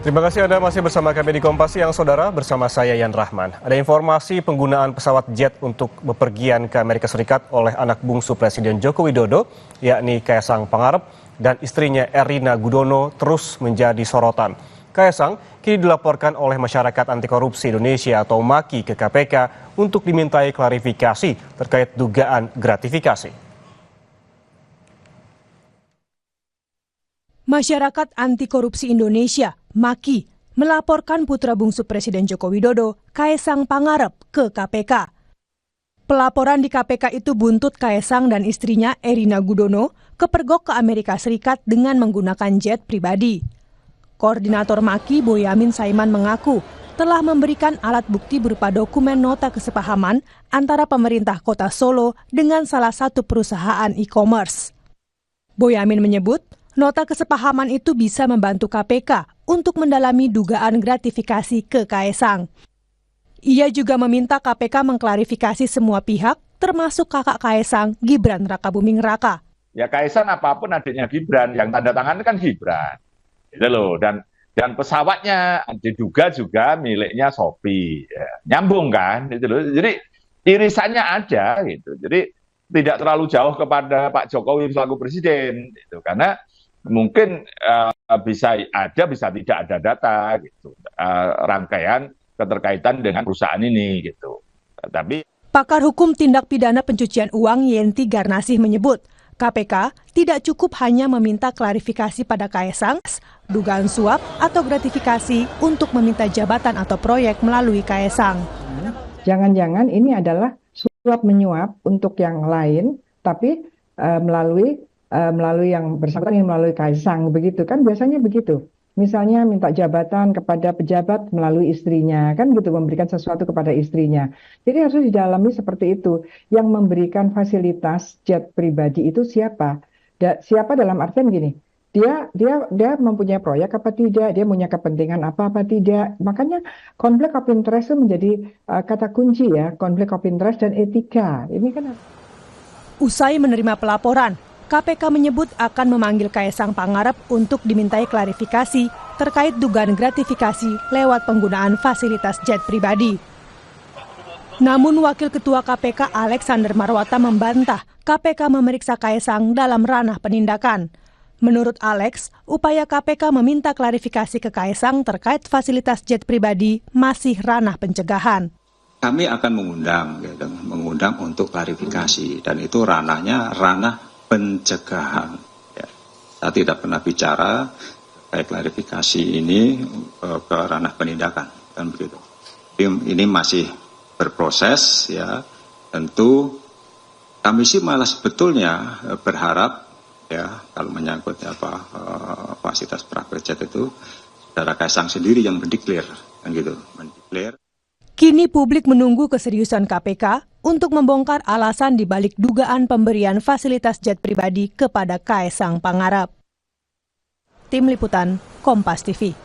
Terima kasih Anda masih bersama kami di Kompas Siang, Saudara, bersama saya Yan Rahman. Ada informasi penggunaan pesawat jet untuk bepergian ke Amerika Serikat oleh anak bungsu Presiden Joko Widodo, yakni Kaesang Pangarep dan istrinya Erina Gudono terus menjadi sorotan. Kaesang kini dilaporkan oleh Masyarakat Anti Korupsi Indonesia atau MAKI ke KPK untuk dimintai klarifikasi terkait dugaan gratifikasi. Masyarakat Anti Korupsi Indonesia, MAKI, melaporkan putra bungsu Presiden Joko Widodo, Kaesang Pangarep, ke KPK. Pelaporan di KPK itu buntut Kaesang dan istrinya Erina Gudono kepergok ke Amerika Serikat dengan menggunakan jet pribadi. Koordinator MAKI, Boyamin Saiman, mengaku telah memberikan alat bukti berupa dokumen nota kesepahaman antara pemerintah Kota Solo dengan salah satu perusahaan e-commerce. Boyamin menyebut, nota kesepahaman itu bisa membantu KPK untuk mendalami dugaan gratifikasi ke Kaesang. Ia juga meminta KPK mengklarifikasi semua pihak, termasuk kakak Kaesang, Gibran Rakabuming Raka. Ya Kaesang apapun adanya Gibran, yang tanda tangan kan Gibran. Gitu loh. Dan pesawatnya diduga juga miliknya Shopee. Ya, nyambung kan? Gitu loh. Jadi irisannya ada gitu. Jadi tidak terlalu jauh kepada Pak Jokowi selaku presiden gitu. Karena mungkin bisa ada, bisa tidak ada data gitu, rangkaian keterkaitan dengan perusahaan ini gitu. Tapi pakar hukum tindak pidana pencucian uang Yenti Garnasih menyebut KPK tidak cukup hanya meminta klarifikasi pada Kaesang, dugaan suap atau gratifikasi untuk meminta jabatan atau proyek melalui Kaesang. Jangan-jangan ini adalah suap menyuap untuk yang lain, tapi melalui yang bersangkutan yang melalui Kaesang, begitu kan, biasanya begitu. Misalnya minta jabatan kepada pejabat melalui istrinya, kan gitu, memberikan sesuatu kepada istrinya. Jadi harus didalami seperti itu. Yang memberikan fasilitas jet pribadi itu siapa? Siapa dalam artian gini, dia mempunyai proyek apa tidak, dia punya kepentingan apa tidak. Makanya konflik of interest itu menjadi kata kunci ya, konflik of interest dan etika. Ini kan. Usai menerima pelaporan, KPK menyebut akan memanggil Kaesang Pangarep untuk dimintai klarifikasi terkait dugaan gratifikasi lewat penggunaan fasilitas jet pribadi. Namun Wakil Ketua KPK Alexander Marwata membantah KPK memeriksa Kaesang dalam ranah penindakan. Menurut Alex, upaya KPK meminta klarifikasi ke Kaesang terkait fasilitas jet pribadi masih ranah pencegahan. Kami akan mengundang untuk klarifikasi, dan itu ranahnya ranah pencegahan. Ya. Saya tidak pernah bicara kayak klarifikasi ini ke ranah penindakan, kan begitu. Ini masih berproses, ya. Tentu kami sih malah sebetulnya berharap, ya, kalau menyangkut fasilitas private jet itu, saudara Kaesang sendiri yang mendeklar, kan gitu, mendeklar. Kini publik menunggu keseriusan KPK untuk membongkar alasan dibalik dugaan pemberian fasilitas jet pribadi kepada Kaesang Pangarep. Tim Liputan, Kompas TV.